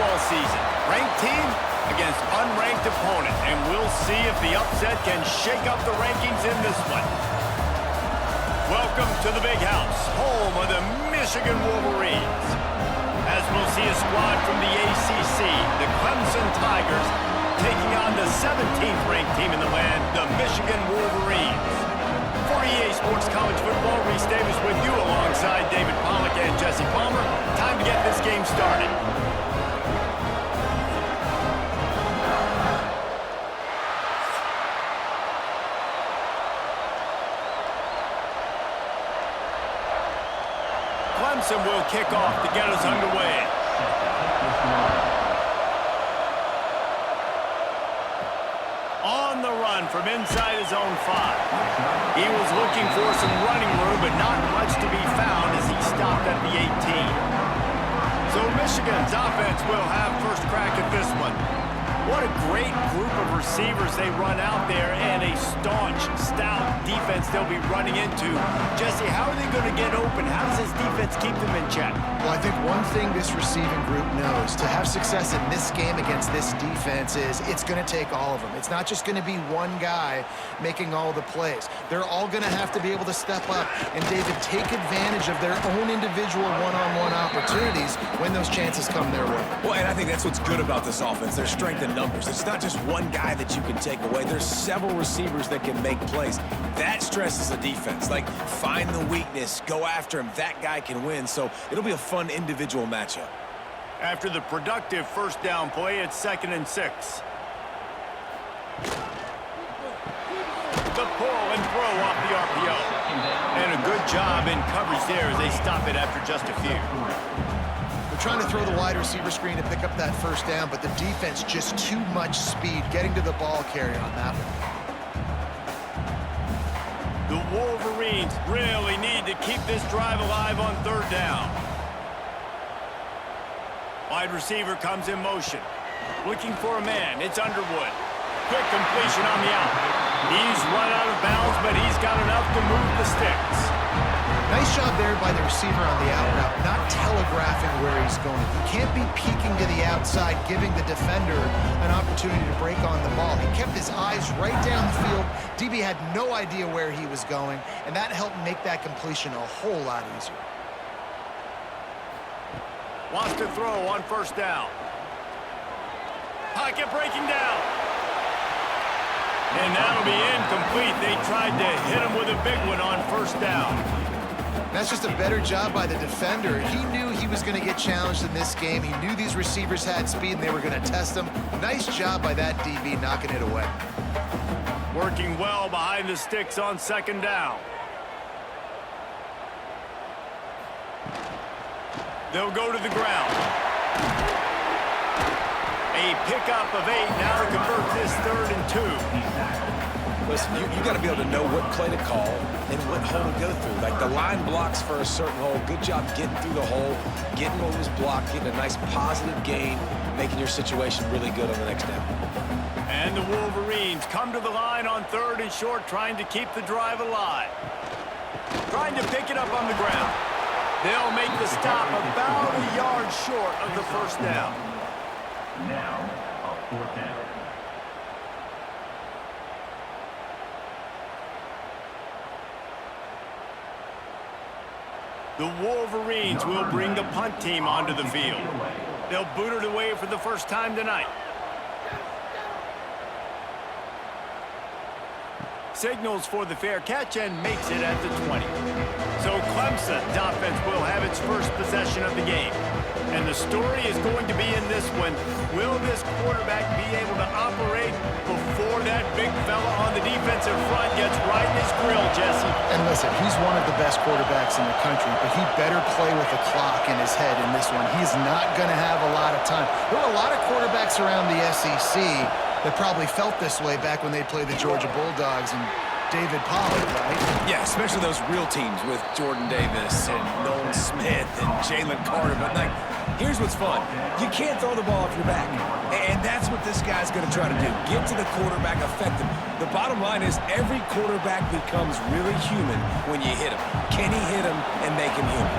football season. Ranked team against unranked opponent, and we'll see if the upset can shake up the rankings in this one. Welcome to the Big House, home of the Michigan Wolverines. As we'll see a squad from the ACC, the Clemson Tigers, taking on the 17th ranked team in the land, the Michigan Wolverines. For EA Sports College Football, Reese Davis with you alongside David Pollack and Jesse Palmer. Time to get this game started. Clemson will kick off to get us underway. On the run from inside his own 5. He was looking for some running room, but not much to be found as he stopped at the 18. So Michigan's offense will have first crack at this one. What a great group of receivers they run out there, and a staunch, stout defense they'll be running into. Jesse, how are they going to get open? How does this defense keep them in check? Well, I think one thing this receiving group knows, to have success in this game against this defense, is it's going to take all of them. It's not just going to be one guy making all the plays. They're all going to have to be able to step up and, David, take advantage of their own individual one-on-one opportunities when those chances come their way. Well, and I think that's what's good about this offense. Their strength in numbers. It's not just one guy that you can take away. There's several receivers that can make plays. That stresses the defense. Like, find the weakness, go after him. That guy can win. So it'll be a fun individual matchup. After the productive first down play, it's 2nd and 6. The pull and throw off the RPO. And a good job in coverage there as they stop it after just a few. They're trying to throw the wide receiver screen to pick up that first down, but the defense just too much speed getting to the ball carrier on that one. The Wolverines really need to keep this drive alive on 3rd down. Wide receiver comes in motion. Looking for a man. It's Underwood. Quick completion on the out. He's run out of bounds, but he's got enough to move the sticks. Nice job there by the receiver on the out route, not telegraphing where he's going. He can't be peeking to the outside, giving the defender an opportunity to break on the ball. He kept his eyes right down the field. DB had no idea where he was going, and that helped make that completion a whole lot easier. Wants to throw on 1st down. Pocket breaking down. And that'll be incomplete. They tried to hit him with a big one on 1st down. That's just a better job by the defender. He knew he was going to get challenged in this game. He knew these receivers had speed and they were going to test him. Nice job by that DB knocking it away. Working well behind the sticks on 2nd down. They'll go to the ground. A pickup of 8 now to convert this 3rd and 2. Listen, you got to be able to know what play to call and what hole to go through. Like, the line blocks for a certain hole. Good job getting through the hole, getting what was blocked, getting a nice positive gain, making your situation really good on the next down. And the Wolverines come to the line on 3rd and short, trying to keep the drive alive. Trying to pick it up on the ground. They'll make the stop about a yard short of the 1st down. Now, a 4th down. The Wolverines will bring the punt team onto the field. They'll boot it away for the first time tonight. Signals for the fair catch and makes it at the 20. So Clemson's offense will have its first possession of the game. And the story is going to be in this one. Will this quarterback be able to operate before that big fella on the defensive front gets right in his grill, Jesse? And listen, he's one of the best quarterbacks in the country, but he better play with the clock in his head in this one. He's not going to have a lot of time. There were a lot of quarterbacks around the SEC that probably felt this way back when they played the Georgia Bulldogs and David Pollack, right? Yeah, especially those real teams with Jordan Davis and Nolan Smith and Jalen Carter. But, like, here's what's fun. You can't throw the ball off your back. And that's what this guy's going to try to do. Get to the quarterback, affect him. The bottom line is every quarterback becomes really human when you hit him. Can he hit him and make him human?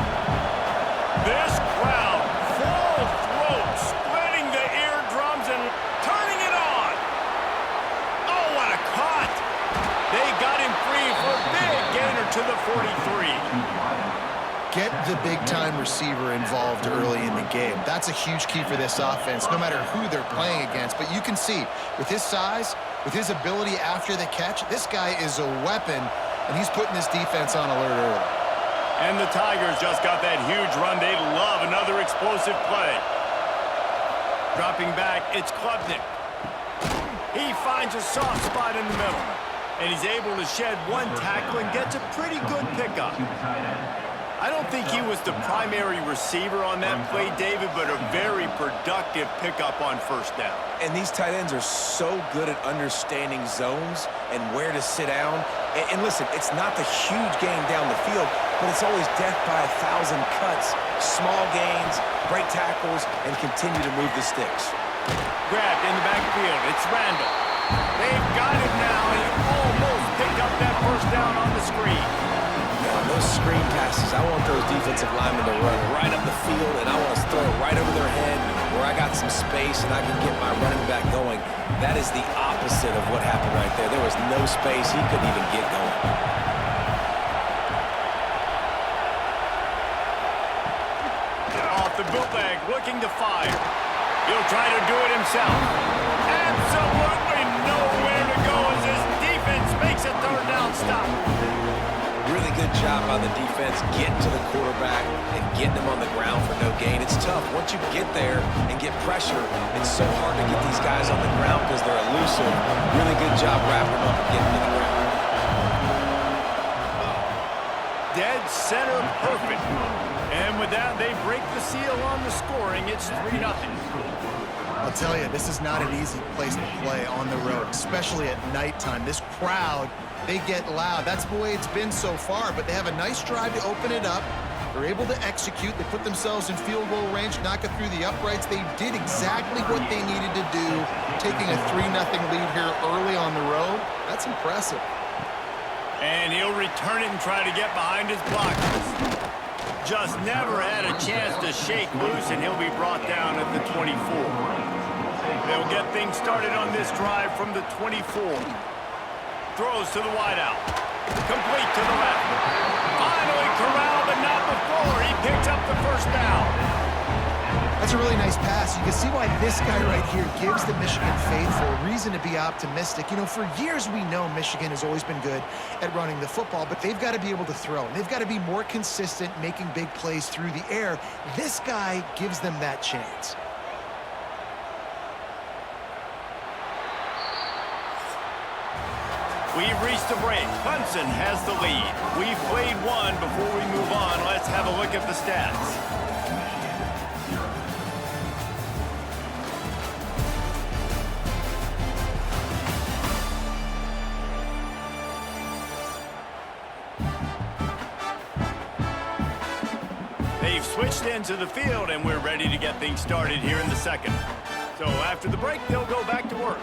This crowd, full throat, splitting Get the big-time receiver involved early in the game. That's a huge key for this offense, no matter who they're playing against. But you can see, with his size, with his ability after the catch, this guy is a weapon, and he's putting this defense on alert early. And the Tigers just got that huge run. They love another explosive play. Dropping back, it's Clemson. He finds a soft spot in the middle. And he's able to shed one tackle and gets a pretty good pickup. I don't think he was the primary receiver on that play, David, but a very productive pickup on first down. And these tight ends are so good at understanding zones and where to sit down. And listen, it's not the huge gain down the field, but it's always death by 1,000 cuts, small gains, break tackles, and continue to move the sticks. Grabbed in the backfield. It's Randall. They've got him now, and he almost picked up that first down on the screen. Those screen passes, I want those defensive linemen to run right up the field, and I want to throw it right over their head where I got some space and I can get my running back going. That is the opposite of what happened right there. There was no space. He couldn't even get going. Off the bootleg, looking to fire. He'll try to do it himself. Absolutely nowhere to go as his defense makes a third down stop. Really good job by the defense getting to the quarterback and getting him on the ground for no gain. It's tough. Once you get there and get pressure, it's so hard to get these guys on the ground because they're elusive. Really good job wrapping them up and getting to the ground. Dead center perfect. And with that, they break the seal on the scoring. It's 3-0. I'll tell you, this is not an easy place to play on the road, especially at nighttime. This crowd, they get loud. That's the way it's been so far, but they have a nice drive to open it up. They're able to execute. They put themselves in field goal range, knock it through the uprights. They did exactly what they needed to do, taking a 3-0 lead here early on the road. That's impressive. And he'll return it and try to get behind his blockers. Just never had a chance to shake loose, and he'll be brought down at the 24. They'll get things started on this drive from the 24. Throws to the wideout. Complete to the left. Finally corralled, but not before. He picks up the first down. That's a really nice pass. You can see why this guy right here gives the Michigan faithful a reason to be optimistic. You know, for years we know Michigan has always been good at running the football, but they've got to be able to throw. They've got to be more consistent making big plays through the air. This guy gives them that chance. We've reached the break. Clemson has the lead. We've played one. Before we move on, let's have a look at the stats. They've switched into the field, and we're ready to get things started here in the second. So after the break, they'll go back to work.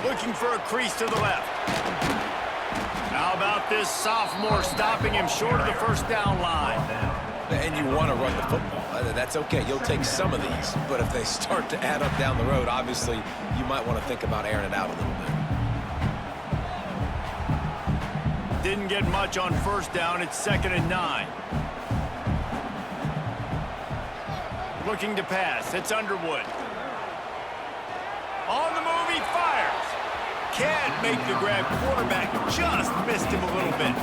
Looking for a crease to the left. How about this sophomore stopping him short of the first down line? And you want to run the football. That's okay. You'll take some of these. But if they start to add up down the road, obviously, you might want to think about airing it out a little bit. Didn't get much on first down. It's 2nd and 9. Looking to pass. It's Underwood. On the move, he fires. Can't make the grab. Quarterback just missed him a little bit.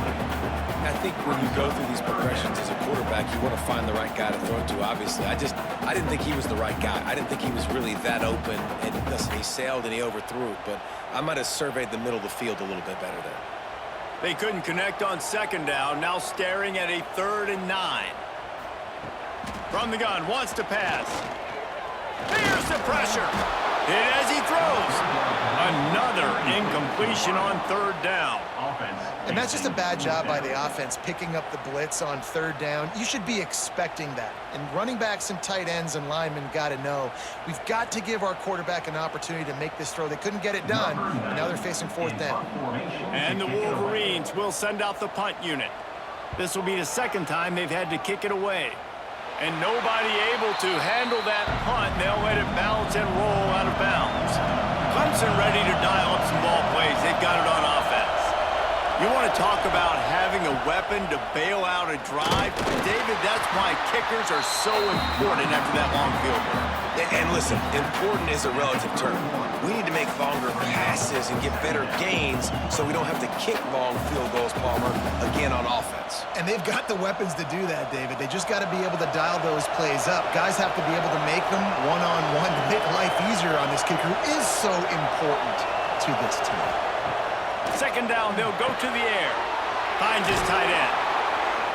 I think when you go through these progressions as a quarterback, you want to find the right guy to throw to, obviously. I didn't think he was the right guy. I didn't think he was really that open. And listen, he sailed and he overthrew it, but I might have surveyed the middle of the field a little bit better there. They couldn't connect on 2nd down. Now staring at a 3rd and 9. From the gun, wants to pass. Here's the pressure. Hit as he throws. Another incompletion on 3rd down. And that's just a bad job by the offense, picking up the blitz on 3rd down. You should be expecting that. And running backs and tight ends and linemen got to know, we've got to give our quarterback an opportunity to make this throw. They couldn't get it done, and now they're facing 4th down. And the Wolverines will send out the punt unit. This will be the 2nd time they've had to kick it away. And nobody able to handle that punt. They'll let it bounce and roll out of bounds. Clemson ready to dial up some ball plays. They've got it on offense. You want to talk about having a weapon to bail out a drive? David, that's why kickers are so important after that long field goal. And listen, important is a relative term. We need to make longer passes and get better gains so we don't have to kick long field goals, Palmer, again on offense. And they've got the weapons to do that, David. They just got to be able to dial those plays up. Guys have to be able to make them one-on-one to make life easier on this kicker who is so important to this team. Second down, they'll go to the air. Finds his tight end.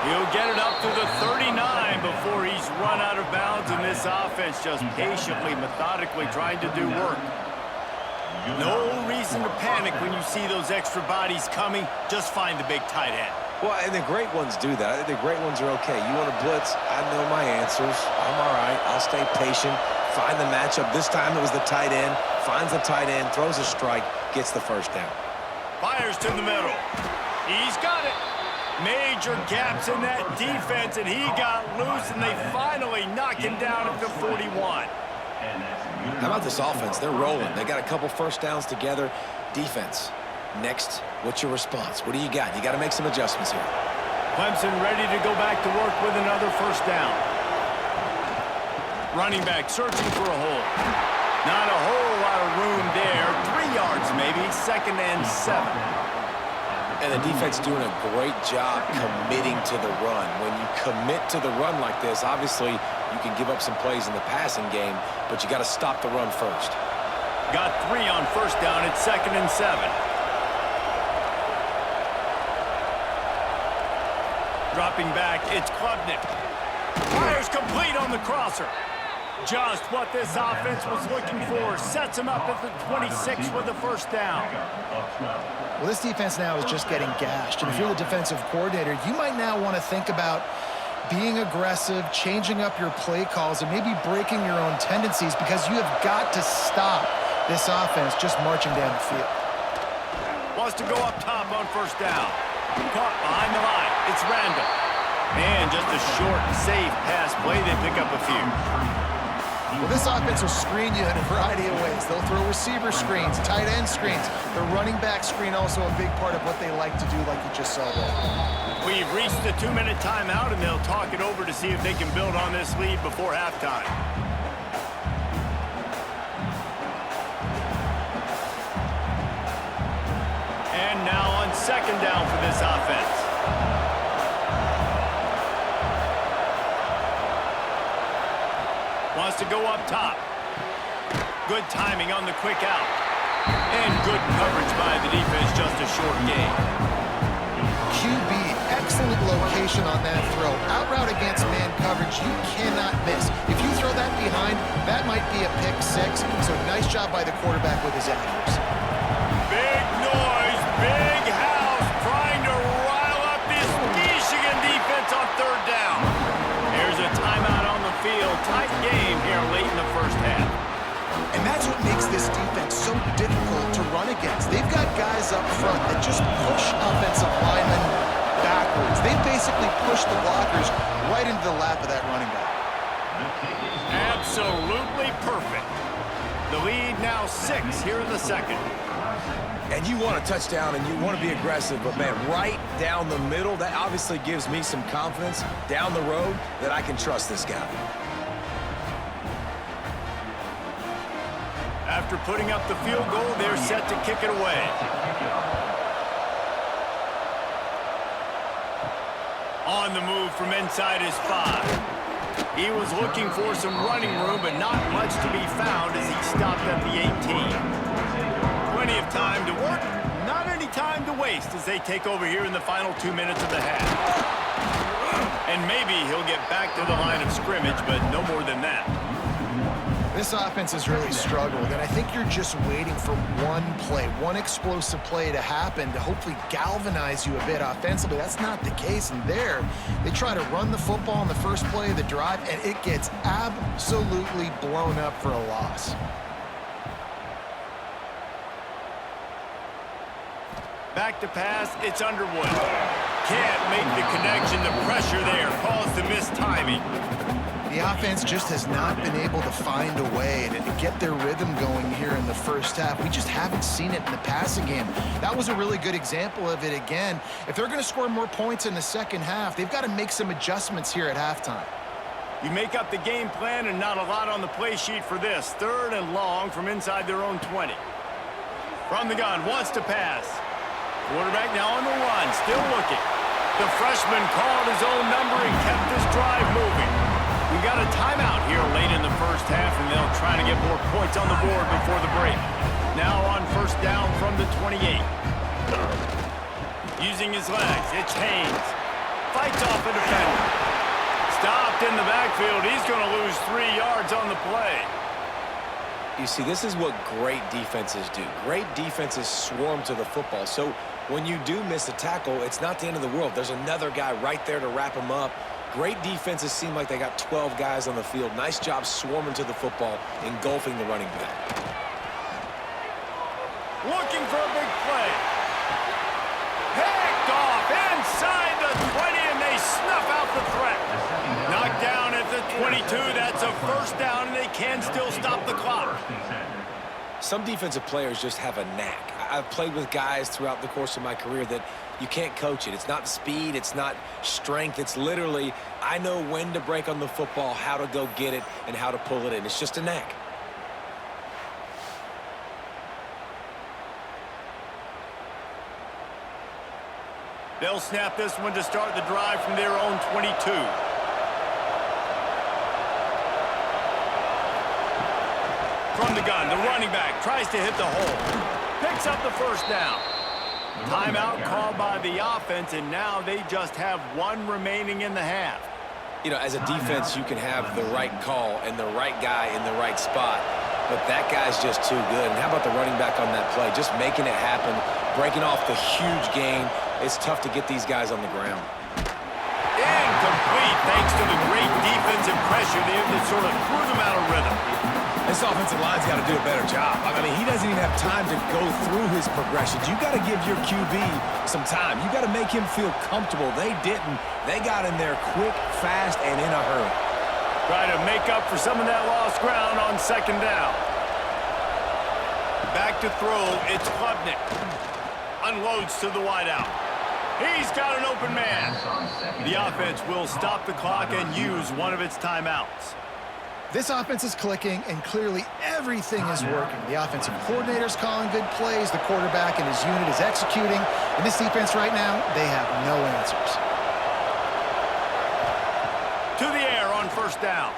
He'll get it up to the 39 before he's run out of bounds, and this offense just patiently, methodically trying to do work. No reason to panic when you see those extra bodies coming. Just find the big tight end. Well, and the great ones do that. I think the great ones are okay. You want to blitz? I know my answers. I'm all right. I'll stay patient. Find the matchup. This time it was the tight end. Finds the tight end, throws a strike, gets the first down. Fires to the middle. He's got it. Major gaps in that defense, and he got loose, and they finally knocked him down at the 41. How about this offense? They're rolling. They got a couple first downs together. Defense. Next, what's your response? What do you got? You got to make some adjustments here. Clemson ready to go back to work with another first down. Running back searching for a hole. Not a whole lot of room there. 3 yards maybe. 2nd and 7. And the defense doing a great job committing to the run. When you commit to the run like this, obviously you can give up some plays in the passing game, but you got to stop the run first. Got 3 on first down. It's 2nd and 7. Dropping back, it's Klubnik. Fires complete on the crosser. Just what this offense was looking for. Sets him up at the 26 with the first down. Well, this defense now is just getting gashed. And if you're the defensive coordinator, you might now want to think about being aggressive, changing up your play calls, and maybe breaking your own tendencies because you have got to stop this offense just marching down the field. Wants to go up top on first down. Caught behind the line. It's Randall. And just a short, safe pass play. They pick up a few. Well, this offense will screen you in a variety of ways. They'll throw receiver screens, tight end screens. The running back screen also a big part of what they like to do, like you just saw there. We've reached the 2-minute timeout, and they'll talk it over to see if they can build on this lead before halftime. And now on second down for this offense. Wants to go up top. Good timing on the quick out. And good coverage by the defense, just a short gain. QB, excellent location on that throw. Out route against man coverage, you cannot miss. If you throw that behind, that might be a pick 6. So nice job by the quarterback with his accuracy. Big noise, big house, trying to rile up this Michigan defense on third down. Here's a timeout on the field. Tight game here late in the first half. And that's what makes this defense so difficult to run against. They've got guys up front that just push offensive linemen backwards. They basically push the blockers right into the lap of that running back. Absolutely perfect. The lead now 6 here in the second. And you want a touchdown and you want to be aggressive, but man, right down the middle, that obviously gives me some confidence down the road that I can trust this guy. After putting up the field goal, they're set to kick it away. On the move from inside his 5. He was looking for some running room, but not much to be found as he stopped at the 18. Plenty of time to work, not any time to waste as they take over here in the final 2 minutes of the half. And maybe he'll get back to the line of scrimmage, but no more than that. This offense has really struggled, and I think you're just waiting for one play, one explosive play to happen to hopefully galvanize you a bit offensively. That's not the case, and there, they try to run the football in the first play of the drive, and it gets absolutely blown up for a loss. Back to pass, it's Underwood. Can't make the connection, the pressure there caused the missed timing. The offense just has not been able to find a way to get their rhythm going here in the first half. We just haven't seen it in the passing game. That was a really good example of it again. If they're going to score more points in the second half, they've got to make some adjustments here at halftime. You make up the game plan and not a lot on the play sheet for this. 3rd and long from inside their own 20. From the gun, wants to pass. Quarterback now on the run, still looking. The freshman called his own number and kept this drive moving. We got a timeout here late in the first half, and they'll try to get more points on the board before the break. Now on 1st down from the 28. Using his legs, it's Haynes. Fights off a defender. Stopped in the backfield. He's going to lose 3 yards on the play. You see, this is what great defenses do. Great defenses swarm to the football. So when you do miss a tackle, it's not the end of the world. There's another guy right there to wrap him up. Great defenses seem like they got 12 guys on the field. Nice job swarming to the football, engulfing the running back. Looking for a big play. Picked off inside the 20, and they snuff out the threat. Knocked down at the 22. That's a 1st down, and they can still stop the clock. Some defensive players just have a knack. I've played with guys throughout the course of my career that you can't coach it. It's not speed, it's not strength. It's literally, I know when to break on the football, how to go get it, and how to pull it in. It's just a knack. They'll snap this one to start the drive from their own 22. From the gun, the running back tries to hit the hole. Picks up the 1st down. Timeout called by the offense, and now they just have 1 remaining in the half. You know, as a defense, you can have the right call and the right guy in the right spot, but that guy's just too good. And how about the running back on that play? Just making it happen, breaking off the huge gain. It's tough to get these guys on the ground. Incomplete, thanks to the great defensive pressure there that sort of threw them out of rhythm. This offensive line's got to do a better job. I mean, he doesn't even have time to go through his progressions. You got to give your QB some time. You got to make him feel comfortable. They didn't. They got in there quick, fast, and in a hurry. Try to make up for some of that lost ground on 2nd down. Back to throw, it's Klubnik. Unloads to the wideout. He's got an open man. The offense will stop the clock and use one of its timeouts. This offense is clicking, and clearly everything is working. The offensive coordinator's calling good plays. The quarterback and his unit is executing. And this defense right now, they have no answers. To the air on 1st down.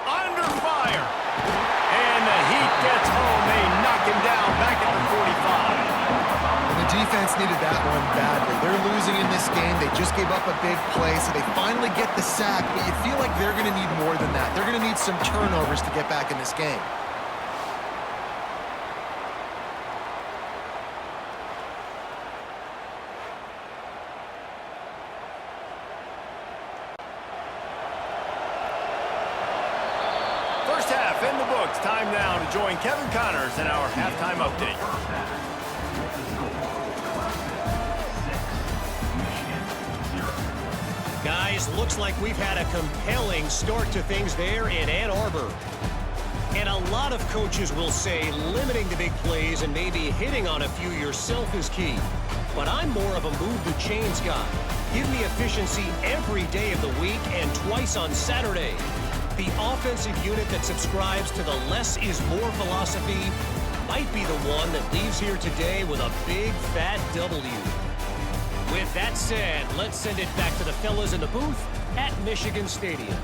Under fire. And the heat gets home. They knock him down back at the 45. And the defense needed that one badly. They're losing in this game. They just gave up a big play, so they finally get the sack, but you feel like they're going to need more than that. They're going to need some turnovers to get back in this game. First half in the books. Time now to join Kevin Connors in our halftime update. Guys, looks like we've had a compelling start to things there in Ann Arbor. And a lot of coaches will say limiting the big plays and maybe hitting on a few yourself is key. But I'm more of a move the chains guy. Give me efficiency every day of the week and twice on Saturday. The offensive unit that subscribes to the less is more philosophy might be the one that leaves here today with a big fat W. With that said, let's send it back to the fellas in the booth at Michigan Stadium.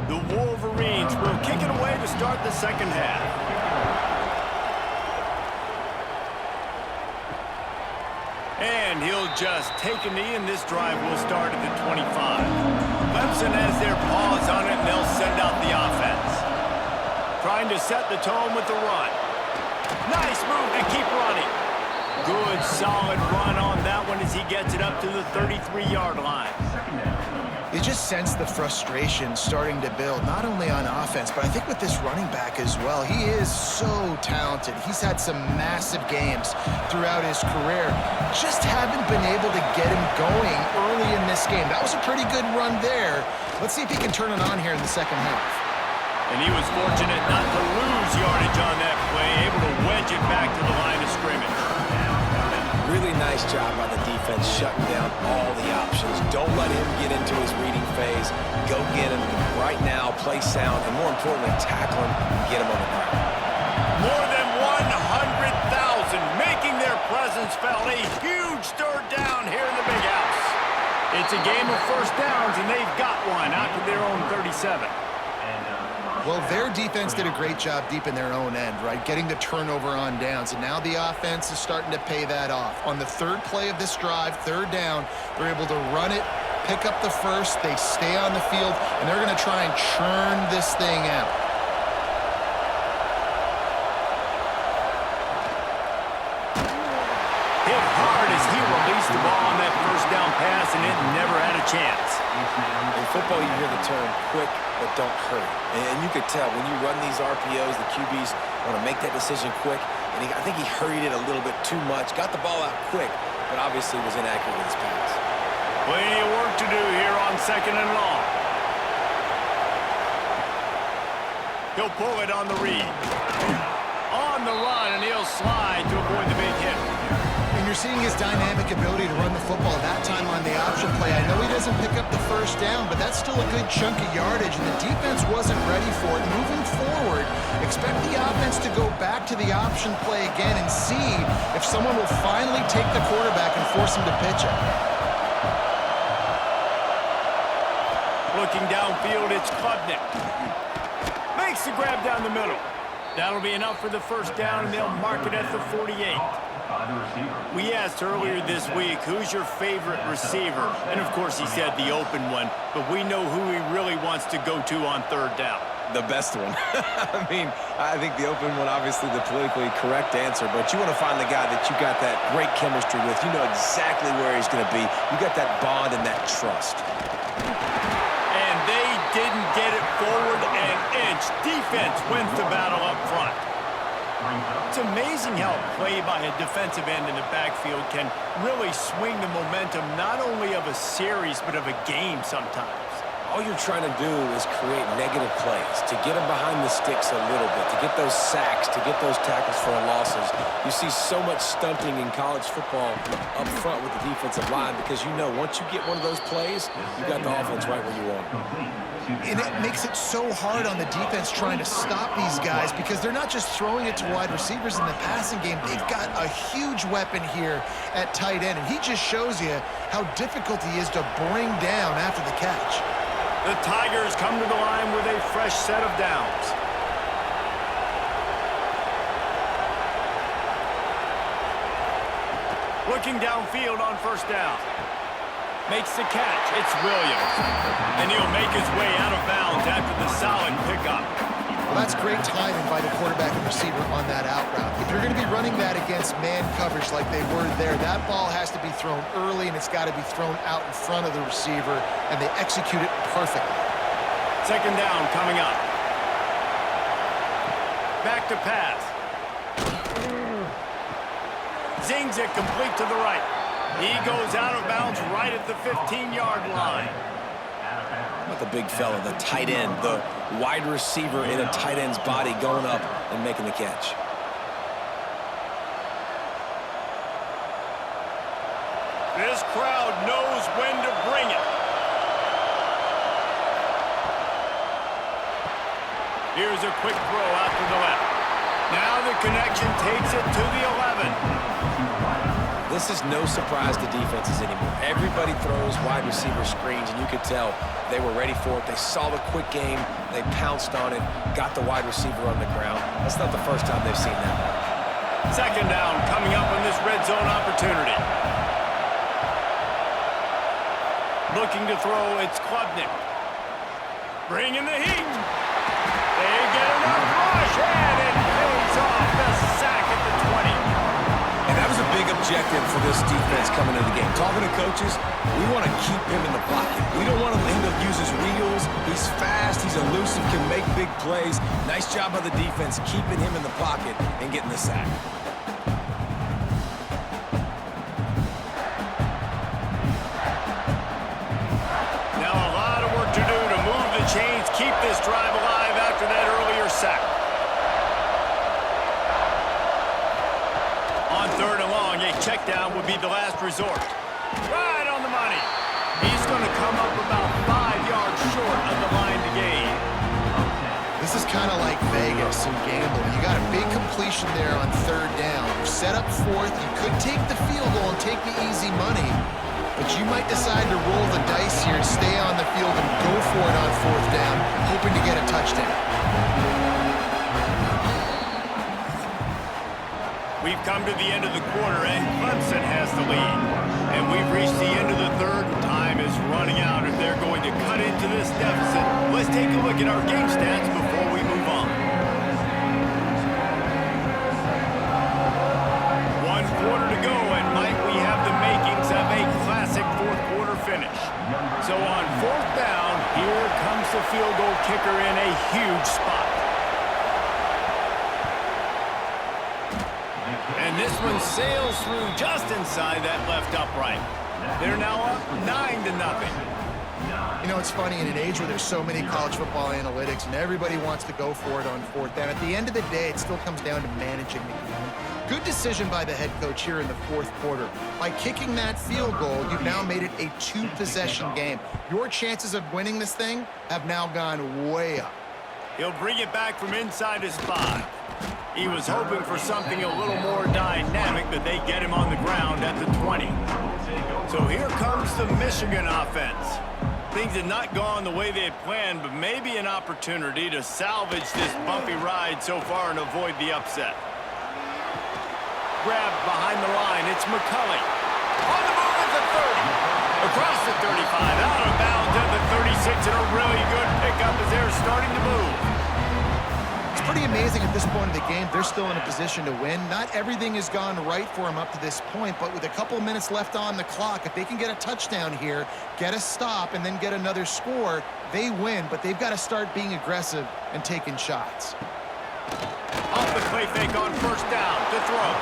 The Wolverines will kick it away to start the second half. And he'll just take a knee, and this drive will start at the 25. Clemson has their paws on it, and they'll send out the offense. Trying to set the tone with the run. Nice move to keep running. Good, solid run on that one as he gets it up to the 33-yard line. You just sense the frustration starting to build, not only on offense, but I think with this running back as well. He is so talented. He's had some massive games throughout his career. Just haven't been able to get him going early in this game. That was a pretty good run there. Let's see if he can turn it on here in the second half. And he was fortunate not to lose yardage on that play, able to wedge it back to the line of scrimmage. Really nice job by the defense shutting down all the options. Don't let him get into his reading phase. Go get him right now, play sound, and more importantly, tackle him and get him on the ground. More than 100,000 making their presence felt. A huge third down here in the big house. It's a game of first downs, and they've got one out to their own 37. Well, their defense did a great job deep in their own end, right? Getting the turnover on downs, and now the offense is starting to pay that off. On the third play of this drive, third down, they're able to run it, pick up the first, they stay on the field, and they're going to try and churn this thing out. Hit hard as he released the ball on that first down pass, and it never had a chance. In football, you hear the term quick, but don't hurry. And you could tell when you run these RPOs, the QBs want to make that decision quick. And I think he hurried it a little bit too much. Got the ball out quick, but obviously was inaccurate with his pass. Plenty of work to do here on second and long. He'll pull it on the read. On the run, and he'll slide to avoid the big hit. And you're seeing his dynamic ability to run the football that time on the option play. I know he doesn't pick up the first down, but that's still a good chunk of yardage, and the defense wasn't ready for it. Moving forward, expect the offense to go back to the option play again and see if someone will finally take the quarterback and force him to pitch it. Looking downfield, it's Clemson. Makes the grab down the middle. That'll be enough for the first down, and they'll mark it at the 48. We asked earlier this week, who's your favorite receiver? And, of course, he said the open one, but we know who he really wants to go to on third down. The best one. I mean, I think the open one, obviously the politically correct answer, but you want to find the guy that you got that great chemistry with. You know exactly where he's going to be. You got that bond and that trust. And they didn't get it forward an inch. Defense wins the battle up front. It's amazing how a play by a defensive end in the backfield can really swing the momentum not only of a series but of a game sometimes. All you're trying to do is create negative plays, to get them behind the sticks a little bit, to get those sacks, to get those tackles for losses. You see so much stunting in college football up front with the defensive line because you know once you get one of those plays, you got the offense right where you want it. And it makes it so hard on the defense trying to stop these guys because they're not just throwing it to wide receivers in the passing game. They've got a huge weapon here at tight end, and he just shows you how difficult he is to bring down after the catch. The Tigers come to the line with a fresh set of downs. Looking downfield on first down. Makes the catch. It's Williams. And he'll make his way out of bounds after the solid pickup. Well, that's great timing by the quarterback and receiver on that out route. If you're going to be running that against man coverage like they were there, that ball has to be thrown early, and it's got to be thrown out in front of the receiver, and they execute it perfectly. Second down coming up. Back to pass. Zings it complete to the right. He goes out of bounds right at the 15-yard line. How about the big fella, the tight end, the wide receiver in a tight end's body going up and making the catch. This crowd knows when to bring it. Here's a quick throw out to the left. Now the connection takes it to the 11. This is no surprise to defenses anymore. Everybody throws wide receiver screens, and you could tell they were ready for it. They saw the quick game. They pounced on it, got the wide receiver on the ground. That's not the first time they've seen that. Second down coming up on this red zone opportunity. Looking to throw, it's Klubnik. Bringing the heat. They get enough rush, and it pays off. The sack at the 20. And that was a big objection objective for this defense coming into the game. Talking to coaches, we want to keep him in the pocket. We don't want him to use his wheels. He's fast, he's elusive, can make big plays. Nice job by the defense keeping him in the pocket and getting the sack. Now a lot of work to do to move the chains, keep this drive alive after that earlier sack. On 3rd and long, a check down would be the last resort. Right on the money. He's going to come up about 5 yards short of the line to gain. This is kind of like Vegas and gambling. You got a big completion there on 3rd down. You're set up 4th. You could take the field goal and take the easy money, but you might decide to roll the dice here and stay on the field and go for it on 4th down, hoping to get a touchdown. We've come to the end of the quarter, and Clemson has the lead. And we've reached the end of the 3rd, and time is running out if they're going to cut into this deficit. Let's take a look at our game stats before we move on. 1 quarter to go, and might we have the makings of a classic 4th quarter finish. So on 4th down, here comes the field goal kicker in a huge spot. And this one sails through just inside that left upright. They're now up 9-0. You know, it's funny, in an age where there's so many college football analytics and everybody wants to go for it on 4th down, at the end of the day, it still comes down to managing the game. Good decision by the head coach here in the 4th quarter. By kicking that field goal, you've now made it a 2-possession game. Your chances of winning this thing have now gone way up. He'll bring it back from inside his 5. He was hoping for something a little more dynamic, but they get him on the ground at the 20. So here comes the Michigan offense. Things had not gone the way they had planned, but maybe an opportunity to salvage this bumpy ride so far and avoid the upset. Grabbed behind the line, it's McCulley. On the move at the 30. Across the 35, out of bounds at the 36, and a really good pickup as they're starting to move. It's pretty amazing at this point of the game, they're still in a position to win. Not everything has gone right for them up to this point, but with a couple minutes left on the clock, if they can get a touchdown here, get a stop, and then get another score, they win, but they've got to start being aggressive and taking shots. Off the play fake on 1st down to throw.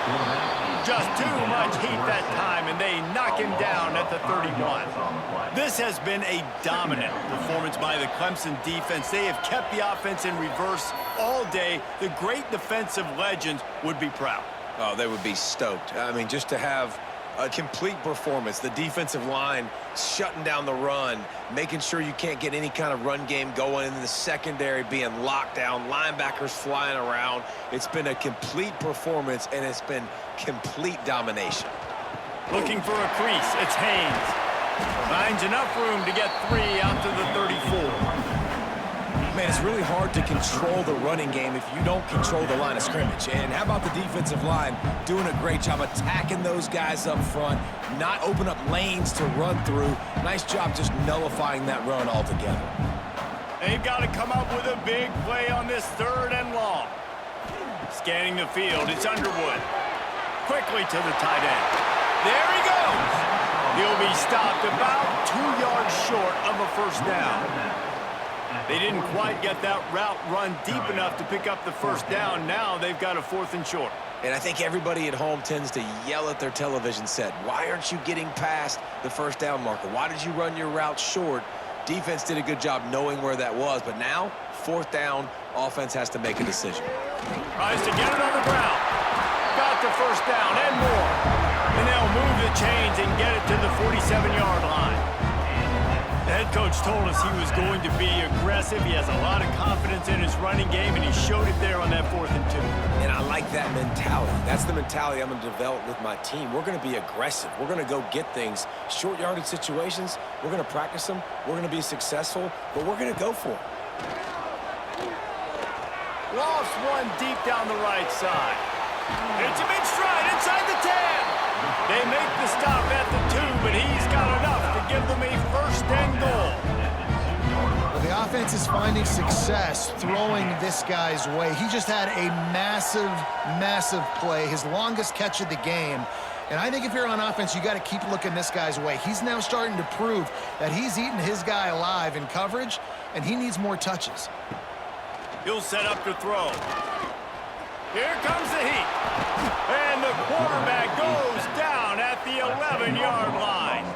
Just too much heat that time, and they knock him down at the 31. This has been a dominant performance by the Clemson defense. They have kept the offense in reverse all day. The great defensive legends would be proud. Oh, they would be stoked. I mean, just to have a complete performance. The defensive line shutting down the run, making sure you can't get any kind of run game going, in the secondary being locked down, linebackers flying around. It's been a complete performance, and it's been complete domination. Looking for a crease, it's Haynes. Finds enough room to get 3 out to the 34. Man, it's really hard to control the running game if you don't control the line of scrimmage. And how about the defensive line doing a great job attacking those guys up front, not open up lanes to run through. Nice job just nullifying that run altogether. They've got to come up with a big play on this 3rd and long. Scanning the field, it's Underwood. Quickly to the tight end. There he goes. He'll be stopped about 2 yards short of a 1st down. They didn't quite get that route run deep enough to pick up the 1st down. Now they've got a 4th and short. And I think everybody at home tends to yell at their television set, why aren't you getting past the 1st down marker? Why did you run your route short? Defense did a good job knowing where that was, but now 4th down, offense has to make a decision. Tries to get it on the ground. Got the 1st down and more. And they'll move the chains and get it to the 47-yard line. The head coach told us he was going to be aggressive. He has a lot of confidence in his running game, and he showed it there on that 4th and 2. And I like that mentality. That's the mentality I'm going to develop with my team. We're going to be aggressive. We're going to go get things. Short yardage situations, we're going to practice them. We're going to be successful, but we're going to go for it. Lost one deep down the right side. It's a big stride inside the 10. They make the stop at the 2, but he's got enough to give them a 1st and goal. Well, the offense is finding success throwing this guy's way. He just had a massive, massive play, his longest catch of the game. And I think if you're on offense, you got to keep looking this guy's way. He's now starting to prove that he's eating his guy alive in coverage, and he needs more touches. He'll set up to throw. Here comes the heat. And the quarterback goes down at the 11-yard line.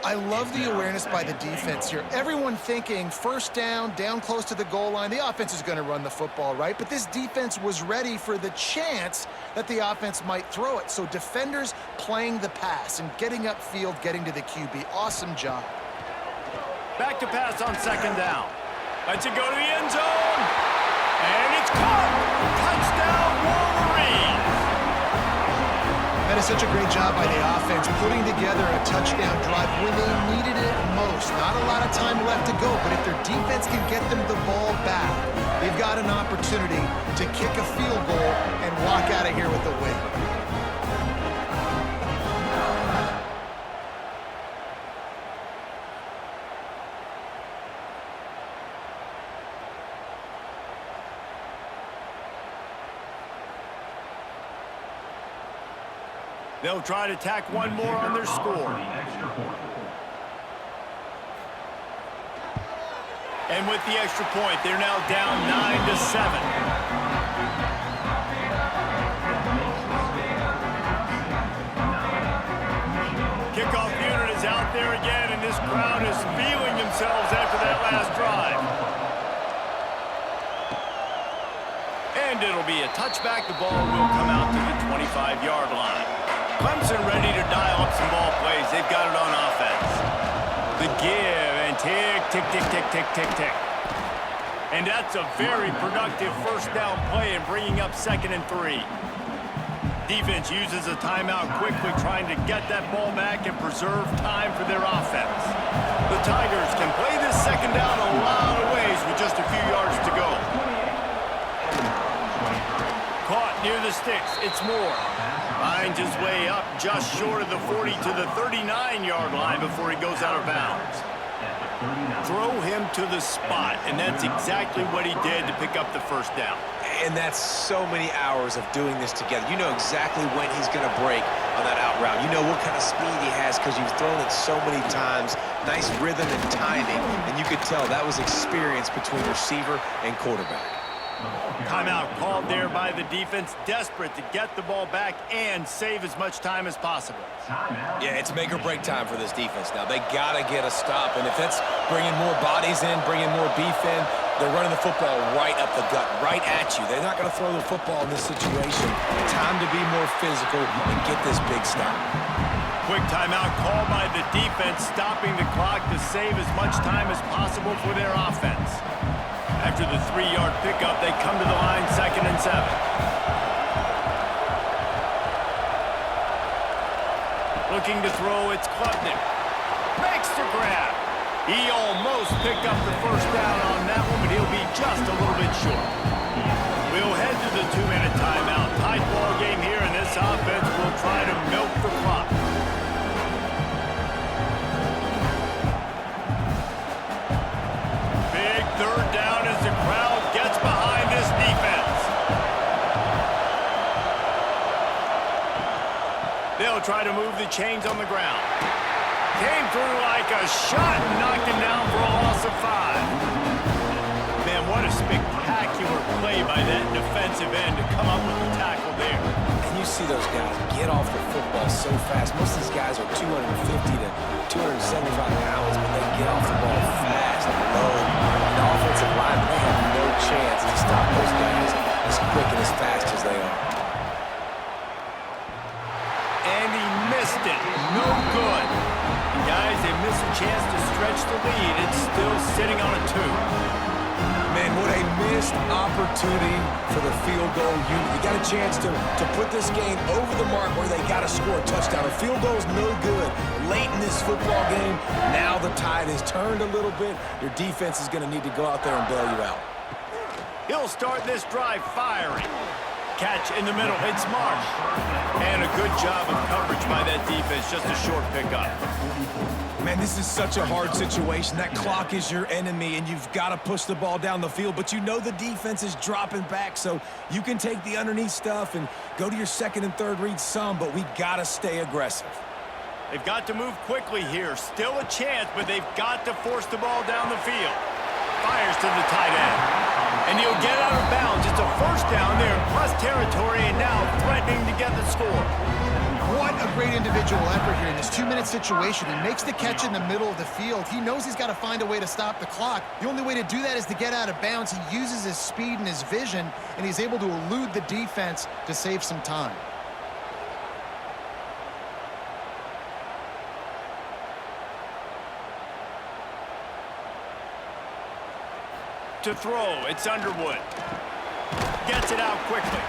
I love the awareness by the defense here. Everyone thinking first down, down close to the goal line. The offense is going to run the football, right? But this defense was ready for the chance that the offense might throw it. So defenders playing the pass and getting upfield, getting to the QB. Awesome job. Back to pass on second down. Lets it go to the end zone. And it's caught. Touchdown, Wolverines. That is such a great job by the offense, putting together a touchdown drive when they needed it most. Not a lot of time left to go, but if their defense can get them the ball back, they've got an opportunity to kick a field goal and walk out of here with the win. They'll try to tack one more on their score. And with the extra point, they're now down 9-7. Kickoff unit is out there again, and this crowd is feeling themselves after that last drive. And it'll be a touchback. The ball will come out to the 25-yard line. Clemson ready to dial up some ball plays. They've got it on offense. The give and tick, tick, tick, tick, tick, tick, tick. And that's a very productive first down play in bringing up 2nd and 3. Defense uses a timeout quickly, trying to get that ball back and preserve time for their offense. The Tigers can play this second down a lot of ways with just a few yards to go. Caught near the sticks. It's Moore. Finds his way up just short of the 40 to the 39-yard line before he goes out of bounds. Throw him to the spot, and that's exactly what he did to pick up the first down. And that's so many hours of doing this together. You know exactly when he's going to break on that out route. You know what kind of speed he has because you've thrown it so many times. Nice rhythm and timing, and you could tell that was experience between receiver and quarterback. Timeout called there by the defense, desperate to get the ball back and save as much time as possible. Yeah, it's make or break time for this defense now. They got to get a stop, and if that's bringing more bodies in, bringing more beef in, they're running the football right up the gut, right at you. They're not going to throw the football in this situation. Time to be more physical and get this big stop. Quick timeout called by the defense, stopping the clock to save as much time as possible for their offense. After the 3-yard pickup, they come to the line 2nd and 7. Looking to throw, it's Klubnik. Makes the grab. He almost picked up the first down on that one, but he'll be just a little bit short. We'll head to the 2-minute timeout. Tight ball game here, and this offense will try to milk the clock. Big 3rd down as the crowd gets behind this defense. They'll try to move the chains on the ground. Came through like a shot and knocked him down for a loss of 5. Man, what a spectacular play by that defensive end to come up with the tackle there. And you see those guys get off the football so fast. Most of these guys are 250 to 275 pounds, but they get off the ball fast and low. The offensive line, they have no chance to stop those guys as quick and as fast as they are. And he missed it. No good. And guys, they miss a chance to stretch the lead. It's still sitting on a 2. Man, what a missed opportunity for the field goal unit. You got a chance to put this game over the mark where they got to score a touchdown. A field goal is no good late in this football game. Now the tide has turned a little bit. Your defense is going to need to go out there and bail you out. He'll start this drive firing. catch in the middle. It's Marsh. And a good job of coverage by that defense. Just a short pickup. Man, this is such a hard situation. That clock is your enemy, and you've got to push the ball down the field, but you know the defense is dropping back, so you can take the underneath stuff and go to your second and third read some, but we got to stay aggressive. They've got to move quickly here. Still a chance, but they've got to force the ball down the field. Fires to the tight end. And he'll get out of bounds. It's a first down there in plus territory, and now threatening to get the score. What a great individual effort here in this 2-minute situation. He makes the catch in the middle of the field. He knows he's got to find a way to stop the clock. The only way to do that is to get out of bounds. He uses his speed and his vision, and he's able to elude the defense to save some time. To throw, it's Underwood. Gets it out quickly.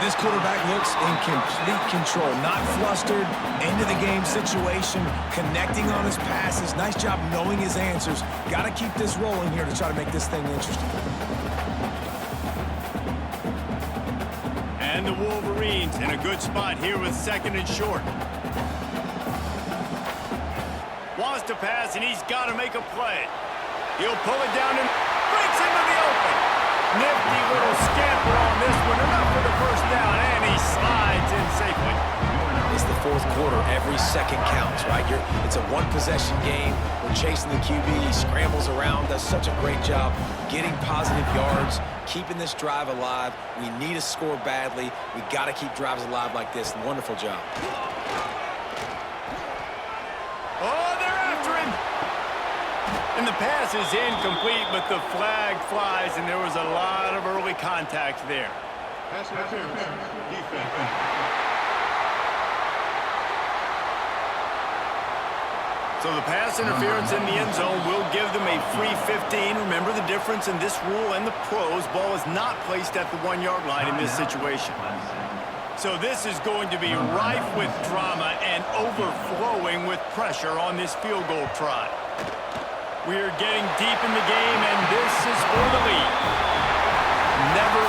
This quarterback looks in complete control, not flustered, end-of-the-game situation, connecting on his passes. Nice job knowing his answers. Got to keep this rolling here to try to make this thing interesting. And the Wolverines in a good spot here with second and short. Wants to pass, and he's got to make a play. He'll pull it down and breaks into the open. Nifty little scamper on this one, enough for the first down, and he slides in safely. It's the fourth quarter. Every second counts, right? It's a one-possession game. We're chasing the QB. He scrambles around, does such a great job getting positive yards, keeping this drive alive. We need a score badly. We got to keep drives alive like this. Wonderful job. Oh, they're after him. And the pass is incomplete, but the flag flies, and there was a lot of early contact there. Pass interference. Defense. So the pass interference in the end zone will give them a free 15. Remember the difference in this rule and the pros. Ball is not placed at the 1-yard line in this situation. So this is going to be rife with drama and overflowing with pressure on this field goal try. We are getting deep in the game, and this is for the lead. Never